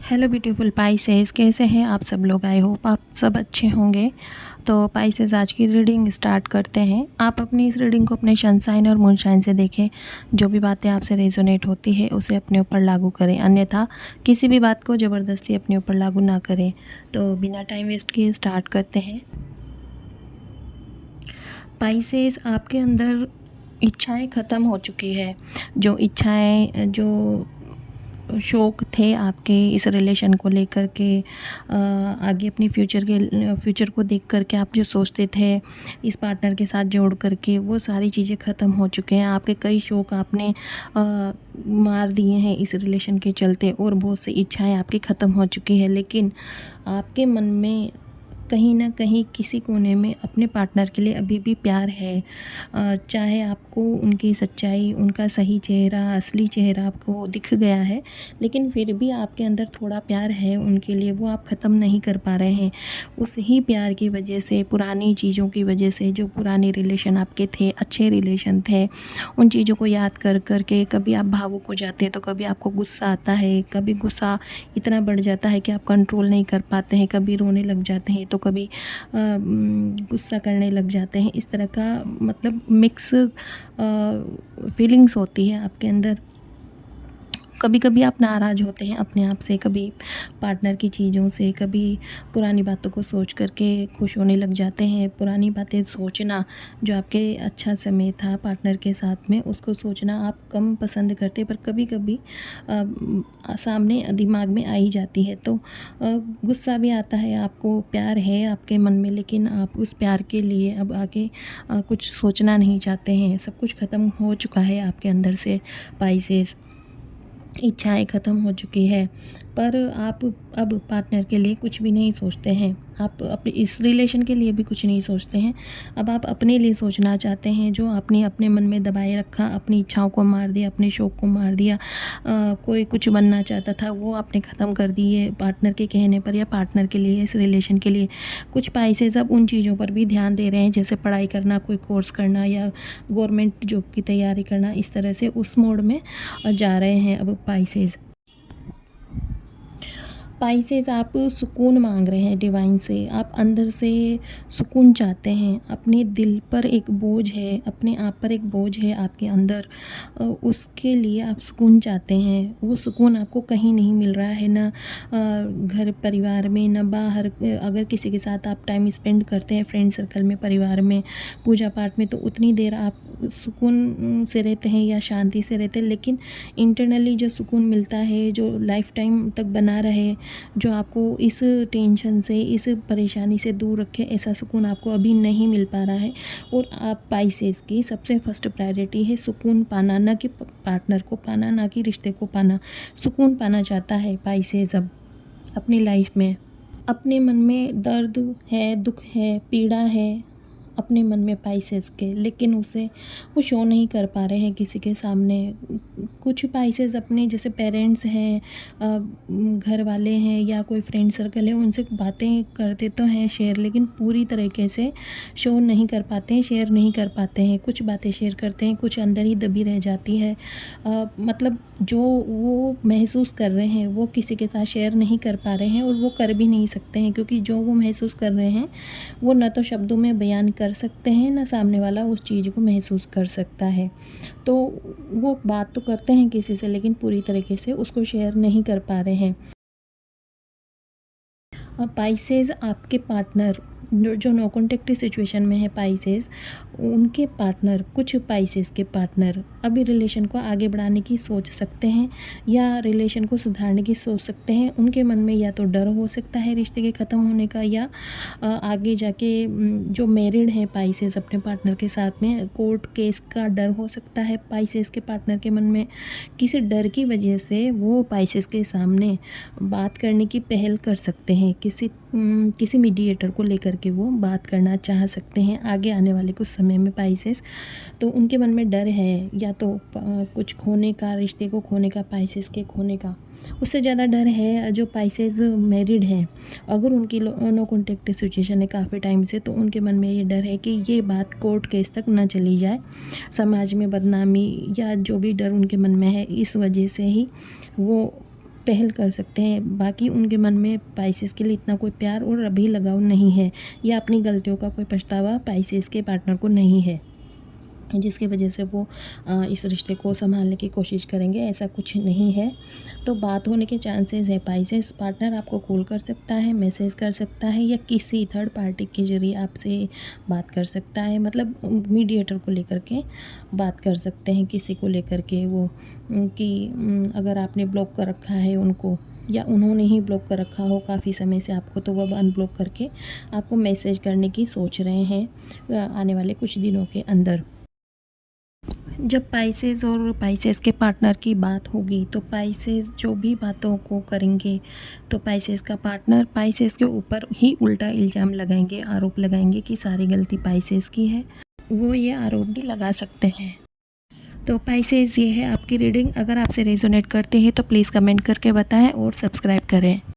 Hello beautiful Pisces, कैसे हैं आप सब लोग। आई होप आप सब अच्छे होंगे। तो पाइसेस, आज की रीडिंग स्टार्ट करते हैं। आप अपनी इस रीडिंग को अपने सन साइन और मून साइन से देखें। जो भी बातें आपसे रेजोनेट होती है उसे अपने ऊपर लागू करें, अन्यथा किसी भी बात को ज़बरदस्ती अपने ऊपर लागू ना करें। तो बिना टाइम वेस्ट किए स्टार्ट करते हैं। पाइसेस, आपके अंदर इच्छाएं ख़त्म हो चुकी है। जो इच्छाएं, जो शौक थे आपके इस रिलेशन को लेकर के, आगे अपनी फ्यूचर को देख कर के आप जो सोचते थे इस पार्टनर के साथ जोड़ कर के, वो सारी चीज़ें ख़त्म हो चुके हैं। आपके कई शौक आपने मार दिए हैं इस रिलेशन के चलते, और बहुत सी इच्छाएं आपकी ख़त्म हो चुकी है। लेकिन आपके मन में कहीं ना कहीं किसी कोने में अपने पार्टनर के लिए अभी भी प्यार है। चाहे आपको उनकी सच्चाई, उनका सही चेहरा, असली चेहरा आपको दिख गया है, लेकिन फिर भी आपके अंदर थोड़ा प्यार है उनके लिए, वो आप ख़त्म नहीं कर पा रहे हैं। उस ही प्यार की वजह से, पुरानी चीज़ों की वजह से, जो पुराने रिलेशन आपके थे, अच्छे रिलेशन थे, उन चीज़ों को याद कर कर के कभी आप भावुक हो जाते हैं, तो कभी आपको गुस्सा आता है, कभी गुस्सा इतना बढ़ जाता है कि आप कंट्रोल नहीं कर पाते हैं, कभी रोने लग जाते हैं, तो कभी गुस्सा करने लग जाते हैं। इस तरह का मतलब मिक्स फीलिंग्स होती है आपके अंदर। कभी कभी आप नाराज़ होते हैं अपने आप से, कभी पार्टनर की चीज़ों से, कभी पुरानी बातों को सोच करके खुश होने लग जाते हैं। पुरानी बातें सोचना, जो आपके अच्छा समय था पार्टनर के साथ में, उसको सोचना आप कम पसंद करते, पर कभी कभी सामने दिमाग में आ ही जाती है। तो गुस्सा भी आता है, आपको प्यार है आपके मन में, लेकिन आप उस प्यार के लिए अब आगे कुछ सोचना नहीं चाहते हैं। सब कुछ ख़त्म हो चुका है आपके अंदर से पाइसेस, इच्छाएं ख़त्म हो चुकी है। पर आप अब पार्टनर के लिए कुछ भी नहीं सोचते हैं, आप अपने इस रिलेशन के लिए भी कुछ नहीं सोचते हैं। अब आप अपने लिए सोचना चाहते हैं। जो आपने अपने मन में दबाए रखा, अपनी इच्छाओं को मार दिया, अपने शौक़ को मार दिया, कोई कुछ बनना चाहता था वो आपने ख़त्म कर दिए पार्टनर के कहने पर, या पार्टनर के लिए, इस रिलेशन के लिए। कुछ पाइसेस अब उन चीज़ों पर भी ध्यान दे रहे हैं, जैसे पढ़ाई करना, कोई कोर्स करना, या गवर्नमेंट जॉब की तैयारी करना। इस तरह से उस मोड में जा रहे हैं अब पाइसेस। पाइसेस, आप सुकून मांग रहे हैं डिवाइन से। आप अंदर से सुकून चाहते हैं। अपने दिल पर एक बोझ है, अपने आप पर एक बोझ है आपके अंदर, उसके लिए आप सुकून चाहते हैं। वो सुकून आपको कहीं नहीं मिल रहा है, ना घर परिवार में, ना बाहर। अगर किसी के साथ आप टाइम स्पेंड करते हैं, फ्रेंड सर्कल में, परिवार में, पूजा पाठ में, तो उतनी देर आप सुकून से रहते हैं या शांति से रहते हैं। लेकिन इंटरनली जो सुकून मिलता है, जो लाइफ टाइम तक बना रहे, जो आपको इस टेंशन से, इस परेशानी से दूर रखे, ऐसा सुकून आपको अभी नहीं मिल पा रहा है। और आप पाइसेस की सबसे फर्स्ट प्रायोरिटी है सुकून पाना, ना कि पार्टनर को पाना, ना कि रिश्ते को पाना। सुकून पाना चाहता है पाइसेस अब अपनी लाइफ में। अपने मन में दर्द है, दुख है, पीड़ा है अपने मन में पाइसेस के, लेकिन उसे वो शो नहीं कर पा रहे हैं किसी के सामने। कुछ पाइसेस अपने जैसे पेरेंट्स हैं, घर वाले हैं, या कोई फ्रेंड सर्कल है, उनसे बातें करते तो हैं शेयर, लेकिन पूरी तरीके से शो नहीं कर पाते हैं, शेयर नहीं कर पाते हैं। कुछ बातें शेयर करते हैं, कुछ अंदर ही दबी रह जाती है। मतलब जो वो महसूस कर रहे हैं वो किसी के साथ शेयर नहीं कर पा रहे हैं, और वो कर भी नहीं सकते हैं, क्योंकि जो वो महसूस कर रहे हैं वो न तो शब्दों में बयान कर सकते हैं, ना सामने वाला उस चीज़ को महसूस कर सकता है। तो वो बात तो करते हैं किसी से, लेकिन पूरी तरीके से उसको शेयर नहीं कर पा रहे हैं। पाइसेस, आपके पार्टनर जो नो कॉन्टेक्ट सिचुएशन में है पाइसेस, उनके पार्टनर, कुछ पाइसेस के पार्टनर अभी रिलेशन को आगे बढ़ाने की सोच सकते हैं, या रिलेशन को सुधारने की सोच सकते हैं। उनके मन में या तो डर हो सकता है रिश्ते के ख़त्म होने का, या आगे जाके जो मैरिड है पाइसेस अपने पार्टनर के साथ में, कोर्ट केस का डर हो सकता है पाइसेस के पार्टनर के मन में। किसी डर की वजह से वो पाइसेस के सामने बात करने की पहल कर सकते हैं, किसी मीडिएटर को लेकर के वो बात करना चाह सकते हैं आगे आने वाले कुछ समय में पाइसेस। तो उनके मन में डर है, या तो कुछ खोने का, रिश्ते को खोने का, पाइसेस के खोने का। उससे ज़्यादा डर है जो पाइसेस मैरिड हैं, अगर उनकी नो कॉन्टेक्ट सिचुएशन है काफ़ी टाइम से, तो उनके मन में ये डर है कि ये बात कोर्ट केस तक ना चली जाए, समाज में बदनामी, या जो भी डर उनके मन में है, इस वजह से ही वो पहल कर सकते हैं। बाकी उनके मन में पाइसेस के लिए इतना कोई प्यार और अभी लगाव नहीं है, या अपनी गलतियों का कोई पछतावा पाइसेस के पार्टनर को नहीं है, जिसकी वजह से वो इस रिश्ते को संभालने की कोशिश करेंगे। ऐसा कुछ नहीं है। तो बात होने के चांसेस है। पाइसेस पार्टनर आपको कॉल कर सकता है, मैसेज कर सकता है, या किसी थर्ड पार्टी के ज़रिए आपसे बात कर सकता है। मतलब मीडिएटर को लेकर के बात कर सकते हैं, किसी को लेकर के वो कि अगर आपने ब्लॉक कर रखा है उनको, या उन्होंने ही ब्लॉक कर रखा हो काफ़ी समय से आपको, तो वह अनब्लॉक करके आपको मैसेज करने की सोच रहे हैं आने वाले कुछ दिनों के अंदर। जब पाइसेस और पाइसेस के पार्टनर की बात होगी, तो पाइसेस जो भी बातों को करेंगे, तो पाइसेस का पार्टनर पाइसेस के ऊपर ही उल्टा इल्ज़ाम लगाएंगे, आरोप लगाएंगे कि सारी गलती पाइसेस की है। वो ये आरोप भी लगा सकते हैं। तो पाइसेस, ये है आपकी रीडिंग। अगर आपसे रेजोनेट करते हैं तो प्लीज़ कमेंट करके बताएं और सब्सक्राइब करें।